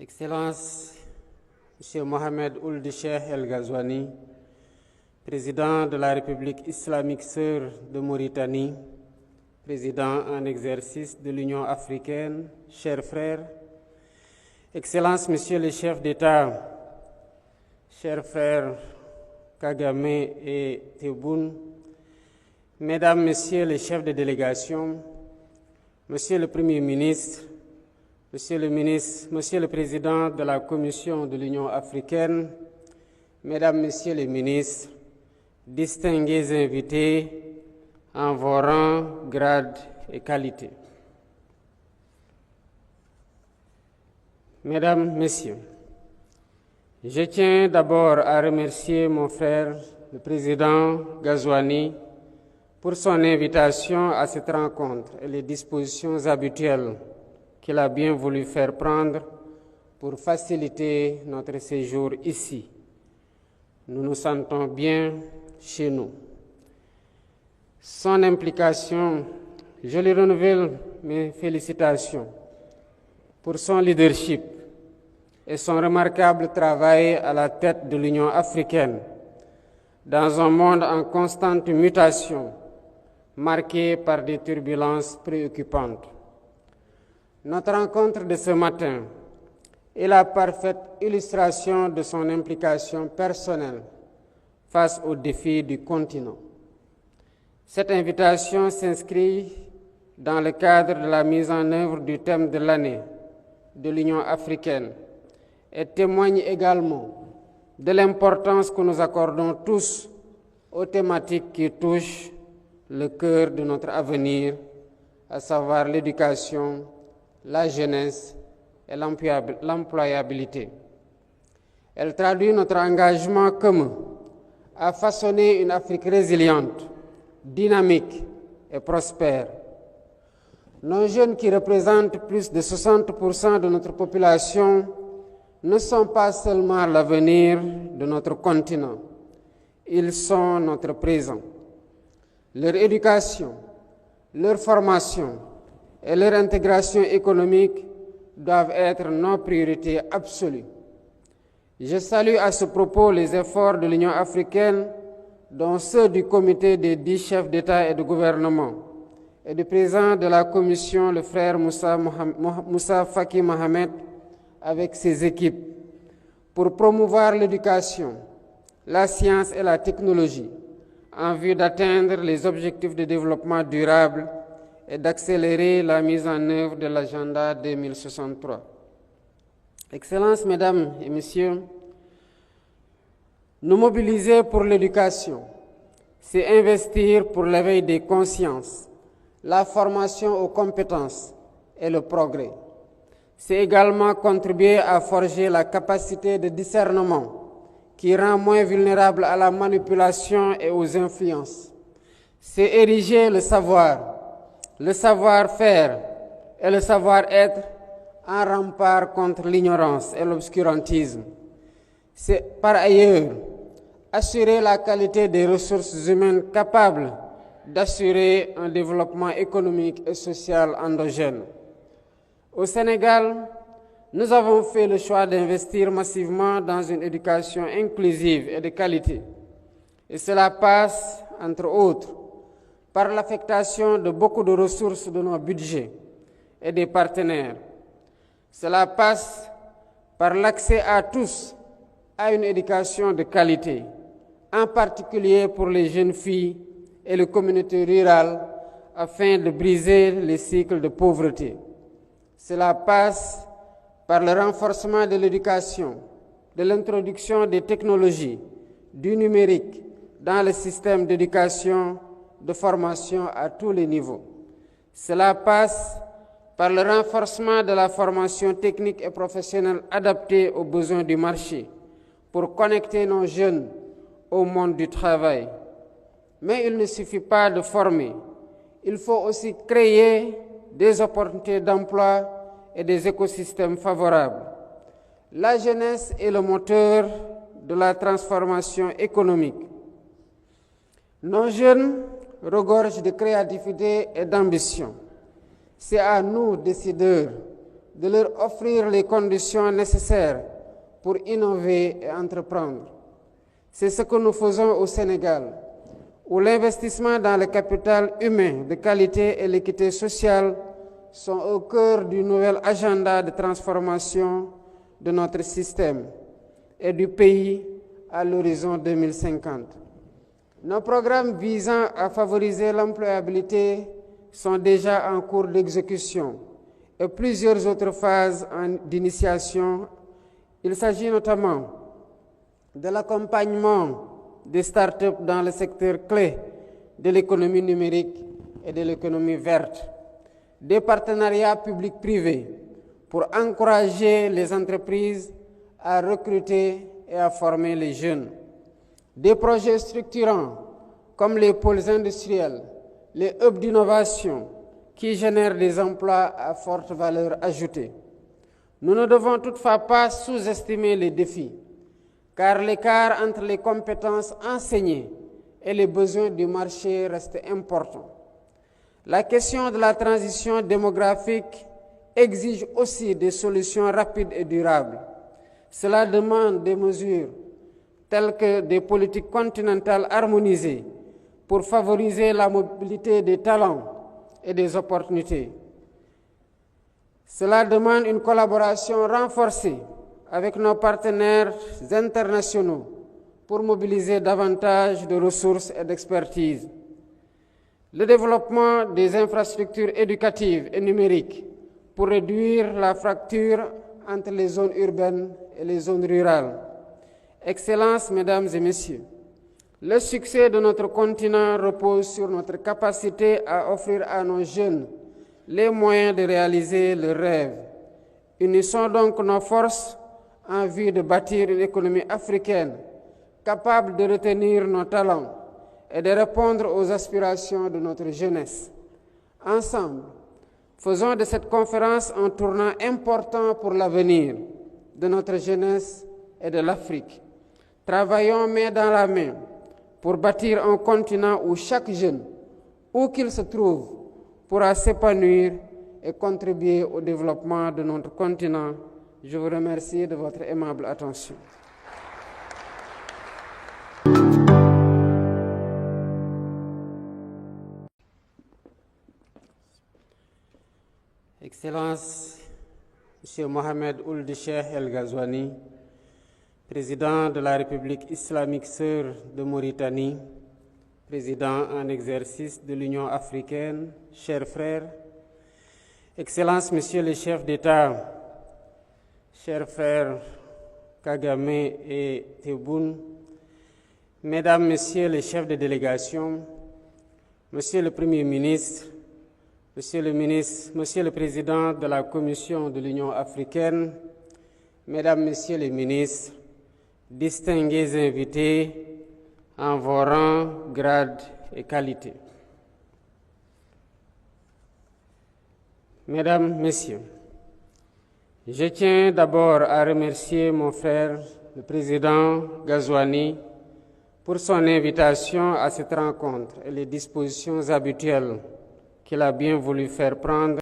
Excellence, M. Mohamed Ould Cheikh El Ghazouani, président de la République islamique sœur de Mauritanie, président en exercice de l'Union africaine, chers frères, Excellence, Monsieur le chef d'État, chers frères Kagame et Tebboune, Mesdames, Messieurs les chefs de délégation, Monsieur le Premier ministre, Monsieur le Président de la Commission de l'Union africaine, Mesdames, Messieurs les ministres, distingués invités en vos rangs, grades et qualités. Mesdames, Messieurs, je tiens d'abord à remercier mon frère, le président Ghazouani, pour son invitation à cette rencontre et les dispositions habituelles qu'il a bien voulu faire prendre pour faciliter notre séjour ici. Nous nous sentons bien chez nous. Son implication, je lui renouvelle mes félicitations pour son leadership et son remarquable travail à la tête de l'Union africaine dans un monde en constante mutation, marqué par des turbulences préoccupantes. Notre rencontre de ce matin est la parfaite illustration de son implication personnelle face aux défis du continent. Cette invitation s'inscrit dans le cadre de la mise en œuvre du thème de l'année de l'Union africaine et témoigne également de l'importance que nous accordons tous aux thématiques qui touchent le cœur de notre avenir, à savoir l'éducation, la jeunesse et l'employabilité. Elle traduit notre engagement commun à façonner une Afrique résiliente, dynamique et prospère. Nos jeunes, qui représentent plus de 60% de notre population, ne sont pas seulement l'avenir de notre continent, ils sont notre présent. Leur éducation, leur formation et leur intégration économique doivent être nos priorités absolues. Je salue à ce propos les efforts de l'Union africaine, dont ceux du comité des 10 chefs d'État et de gouvernement, et du président de la Commission, le frère Moussa Faki Mohamed, avec ses équipes, pour promouvoir l'éducation, la science et la technologie, en vue d'atteindre les objectifs de développement durable et d'accélérer la mise en œuvre de l'agenda 2063. Excellences, Mesdames et Messieurs, nous mobiliser pour l'éducation, c'est investir pour l'éveil des consciences, la formation aux compétences et le progrès. C'est également contribuer à forger la capacité de discernement qui rend moins vulnérable à la manipulation et aux influences. C'est ériger le savoir-faire et le savoir-être en rempart contre l'ignorance et l'obscurantisme. C'est par ailleurs assurer la qualité des ressources humaines capables d'assurer un développement économique et social endogène. Au Sénégal, nous avons fait le choix d'investir massivement dans une éducation inclusive et de qualité. Et cela passe, entre autres, par l'affectation de beaucoup de ressources de nos budgets et des partenaires. Cela passe par l'accès à tous à une éducation de qualité, en particulier pour les jeunes filles et les communautés rurales, afin de briser les cycles de pauvreté. Cela passe par le renforcement de l'éducation, de l'introduction des technologies, du numérique dans le système d'éducation, de formation à tous les niveaux. Cela passe par le renforcement de la formation technique et professionnelle adaptée aux besoins du marché pour connecter nos jeunes au monde du travail. Mais il ne suffit pas de former, il faut aussi créer des opportunités d'emploi et des écosystèmes favorables. La jeunesse est le moteur de la transformation économique. Nos jeunes regorgent de créativité et d'ambition. C'est à nous, décideurs, de leur offrir les conditions nécessaires pour innover et entreprendre. C'est ce que nous faisons au Sénégal, où l'investissement dans le capital humain de qualité et l'équité sociale sont au cœur du nouvel agenda de transformation de notre système et du pays à l'horizon 2050. Nos programmes visant à favoriser l'employabilité sont déjà en cours d'exécution et plusieurs autres phases d'initiation. Il s'agit notamment de l'accompagnement des startups dans le secteur clé de l'économie numérique et de l'économie verte, des partenariats publics-privés pour encourager les entreprises à recruter et à former les jeunes, des projets structurants comme les pôles industriels, les hubs d'innovation qui génèrent des emplois à forte valeur ajoutée. Nous ne devons toutefois pas sous-estimer les défis, car l'écart entre les compétences enseignées et les besoins du marché reste important. La question de la transition démographique exige aussi des solutions rapides et durables. Cela demande des mesures telles que des politiques continentales harmonisées pour favoriser la mobilité des talents et des opportunités. Cela demande une collaboration renforcée avec nos partenaires internationaux pour mobiliser davantage de ressources et d'expertise. Le développement des infrastructures éducatives et numériques pour réduire la fracture entre les zones urbaines et les zones rurales. Excellences, Mesdames et Messieurs, le succès de notre continent repose sur notre capacité à offrir à nos jeunes les moyens de réaliser leurs rêves. Unissons donc nos forces en vue de bâtir une économie africaine capable de retenir nos talents et de répondre aux aspirations de notre jeunesse. Ensemble, faisons de cette conférence un tournant important pour l'avenir de notre jeunesse et de l'Afrique. Travaillons main dans la main pour bâtir un continent où chaque jeune, où qu'il se trouve, pourra s'épanouir et contribuer au développement de notre continent. Je vous remercie de votre aimable attention. Excellences, M. Mohamed Ould Cheikh El Ghazouani, président de la République islamique sœur de Mauritanie, président en exercice de l'Union africaine, chers frères, Excellences, Messieurs les chefs d'État, chers frères Kagame et Tebboune, Mesdames, Messieurs les chefs de délégation, Monsieur le Premier ministre, Monsieur le Président de la Commission de l'Union africaine, Mesdames, Messieurs les ministres, distingués invités en vos rangs, grades et qualités. Mesdames, Messieurs, je tiens d'abord à remercier mon frère, le président Ghazouani, pour son invitation à cette rencontre et les dispositions habituelles qu'il a bien voulu faire prendre